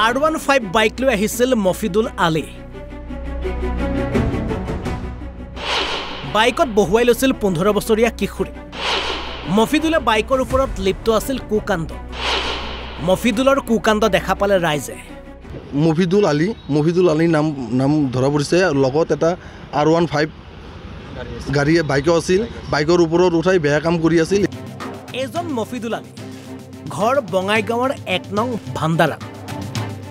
R15 bike লৈ আহিছিল মফিদুল আলী। বাইকত বহুৱাই লৈছিল 15 বছৰীয়া কিশোৰী। মফিদুলে বাইকৰ ওপৰত লিপ্ত আছিল কুকাণ্ড। মফিদুলৰ কুকাণ্ড দেখা পালে ৰাইজে। মফিদুল আলী নাম ধৰা পৰিছে। লগত এটা R15 গাড়ী বাইকো আছিল। বাইকৰ ওপৰত উঠাই বেয়া কাম কৰি আছিল। এজন মফিদুল আলী ঘৰ বঙাইগাঁৱৰ 1 নং ভাণ্ডাৰা।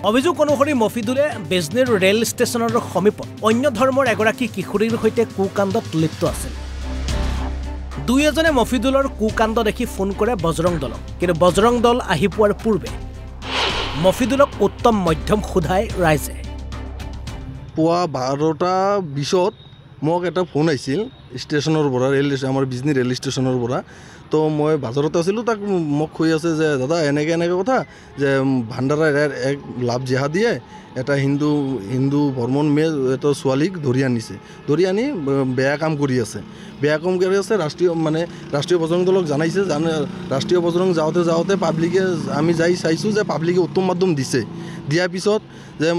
অভিযোগ অনুসৰি মফিদুলে বেজনীৰ ৰেল ষ্টেচনৰ সমীপত অন্য ধৰ্মৰ এগৰাকী কিশোৰীৰ সৈতে কুকাণ্ডত লিপ্ত আছিল। দুই এজনে মফিদুলৰ কুকাণ্ড দেখি ফোন কৰে বজৰং দলক, কিন্তু বজৰং দল আহি পোৱাৰ পূৰ্বে মফিদুলক উত্তম মধ্যম সোধাই ৰাইজে। পুৱা 12:20 মোক এটা ফোন আহিছিল ষ্টেচনৰ পৰা, আমাৰ বিজনী ৰেল ষ্টেচনৰ পৰা। তো মই বাজাৰত আছিলোঁ, তাক মোক কৈ আছে যে দাদা এনেকৈ কথা যে ভাণ্ডাৰাৰ এক লাভ জেহাদীয়ে এটা হিন্দু বৰ্মন মেয়ে এটা ছোৱালীক ধৰি আনি বেয়া কাম কৰি আছে। ৰাষ্ট্ৰীয় বজৰং দলক জনাইছে। ৰাষ্ট্ৰীয় বজৰং যাওঁতে পাব্লিকে আমি যাই চাইছোঁ যে পাব্লিকে উত্তম মাধ্যম দিয়াৰ পিছত যে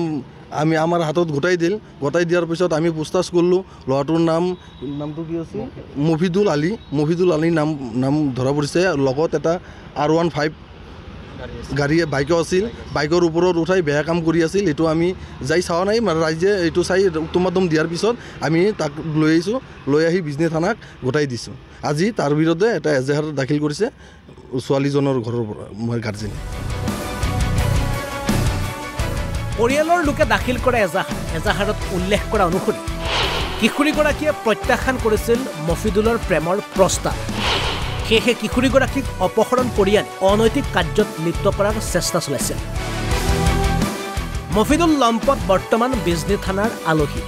আমি আমাৰ হাতত গোটাই দিয়াৰ পিছত আমি পোষ্টাছ কৰিলোঁ। ল'ৰাটোৰ নামটো কি আছিল? মফিদুল আলী নাম ধৰা পৰিছে। লগত এটা R15 গাড়ী বাইকো আছিল। বাইকৰ ওপৰত উঠাই বেয়া কাম কৰি আছিল। এইটো আমি যাই চোৱা নাই, ৰাইজে এইটো চাই উত্তম মাধ্যম দিয়াৰ পিছত আমি তাক লৈ আহি বিজনী থানাক গোটাই দিছোঁ। আজি তাৰ বিৰুদ্ধে এটা এজাহাৰ দাখিল কৰিছে ছোৱালীজনৰ ঘৰৰ পৰা গাৰ্জেনে। পৰিয়ালৰ লোকে দাখিল কৰা এজাহাৰত উল্লেখ কৰা অনুসৰি কিশোৰীগৰাকীয়ে প্ৰত্যাখ্যান কৰিছিল মফিদুলৰ প্ৰেমৰ প্ৰস্তাৱ। সেয়েহে কিশোৰীগৰাকীক অপহৰণ কৰি আনি অনৈতিক কাৰ্যত লিপ্ত কৰাৰ চেষ্টা চলাইছিল। মফিদুল লম্পট বৰ্তমান বিজনী থানাৰ আলহী।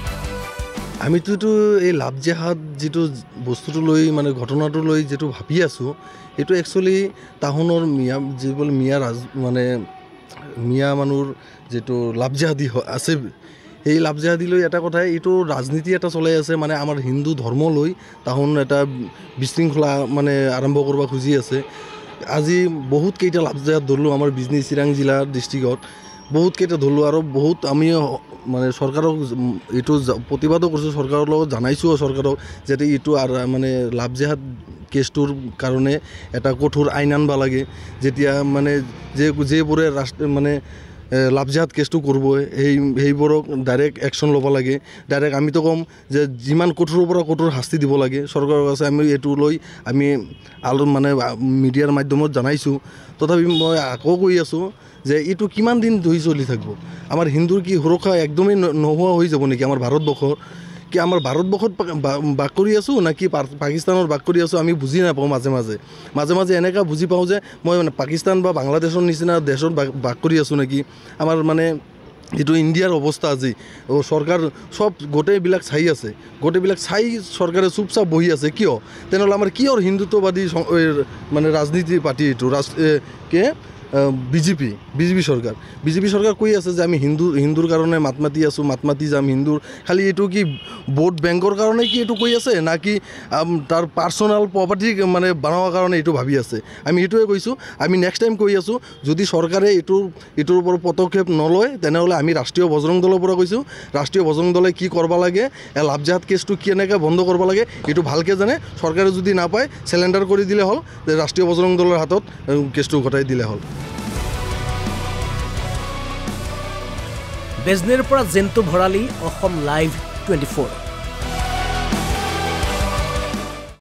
আমিতো এই লাভ জেহাদ যিটো বস্তুটো লৈ ঘটনাটো লৈ যিটো ভাবি আছোঁ, এইটো একচুৱেলি টাউনৰ মিয়া মানুহৰ যিটো লাভ জেহাদী আছে, এই লাভ জেহাদী লৈ এটা কথাই এইটো ৰাজনীতি এটা চলাই আছে। আমাৰ হিন্দু ধৰ্ম লৈ তাহোন এটা বিশৃংখলা আৰম্ভ কৰিব খুজি আছে। আজি বহুত কেইটা লাভ জেহাদ ধৰিলোঁ আমাৰ বিজনী চিৰাং জিলা ডিষ্ট্ৰিক্টত, বহুত কেইটা ধৰিলোঁ। আৰু বহুত আমি চৰকাৰক এইটো প্ৰতিবাদো কৰিছোঁ, চৰকাৰৰ লগত জনাইছোঁ চৰকাৰক যাতে এইটো লাভ জেহাদ কেছটোৰ কাৰণে এটা কঠোৰ আইন আনিব লাগে। যেতিয়া যিবোৰে লাভ জেহাদ কেছটো কৰিব সেইবোৰক ডাইৰেক্ট একশ্যন ল'ব লাগে। ডাইৰেক্ট আমিতো ক'ম যে যিমান কঠোৰৰ পৰা কঠোৰ শাস্তি দিব লাগে চৰকাৰৰ কাছে। আমি এইটো লৈ আমি মিডিয়াৰ মাধ্যমত জনাইছোঁ। তথাপি মই আকৌ কৈ আছোঁ যে এইটো কিমান দিন ধৰি চলি থাকিব? আমাৰ হিন্দুৰ কি সুৰক্ষা একদমেই নোহোৱা হৈ যাব নেকি? আমাৰ ভাৰতবৰ্ষৰ কি আমাৰ ভাৰতবৰ্ষত বাস কৰি আছোঁ নে কি পাকিস্তানত বাস কৰি আছোঁ? আমি বুজি নাপাওঁ। মাজে মাজে এনেকুৱা বুজি পাওঁ যে মই পাকিস্তান বা বাংলাদেশৰ নিচিনা দেশত বাস কৰি আছোঁ নেকি? আমাৰ যিটো ইণ্ডিয়াৰ অৱস্থা আজি চৰকাৰ চব গোটেইবিলাক চাই আছে। গোটেইবিলাক চাই চৰকাৰে চুপচাপ বহি আছে। কিয়? তেনেহ'লে আমাৰ কিয় হিন্দুত্ববাদী ৰাজনীতি পাৰ্টি এইটো বিজেপি চৰকাৰ কৈ আছে যে আমি হিন্দুৰ কাৰণে মাত মাতি যাম হিন্দুৰ। খালি এইটো কি ভোট বেংকৰ কাৰণে কি এইটো কৈ আছে, না কি তাৰ পাৰ্চনেল প্ৰপাৰ্টি বনোৱাৰ কাৰণে এইটো ভাবি আছে? আমি এইটোৱে কৈছোঁ। আমি নেক্সট টাইম কৈ আছোঁ, যদি চৰকাৰে এইটোৰ ওপৰত পদক্ষেপ নলয় তেনেহ'লে আমি ৰাষ্ট্ৰীয় বজৰং দলৰ পৰা কৈছোঁ, ৰাষ্ট্ৰীয় বজৰং দলে কি কৰিব লাগে, লাভ জেহাদ কেছটো কেনেকৈ বন্ধ কৰিব লাগে এইটো ভালকৈ জানে। চৰকাৰে যদি নাপায় চেলেণ্ডাৰ কৰি দিলে হ'ল, ৰাষ্ট্ৰীয় বজৰং দলৰ হাতত কেছটো ঘটাই দিলে হ'ল। বেজনীৰ পৰা জিন্তু ভৰালী, অসম লাইভ 24।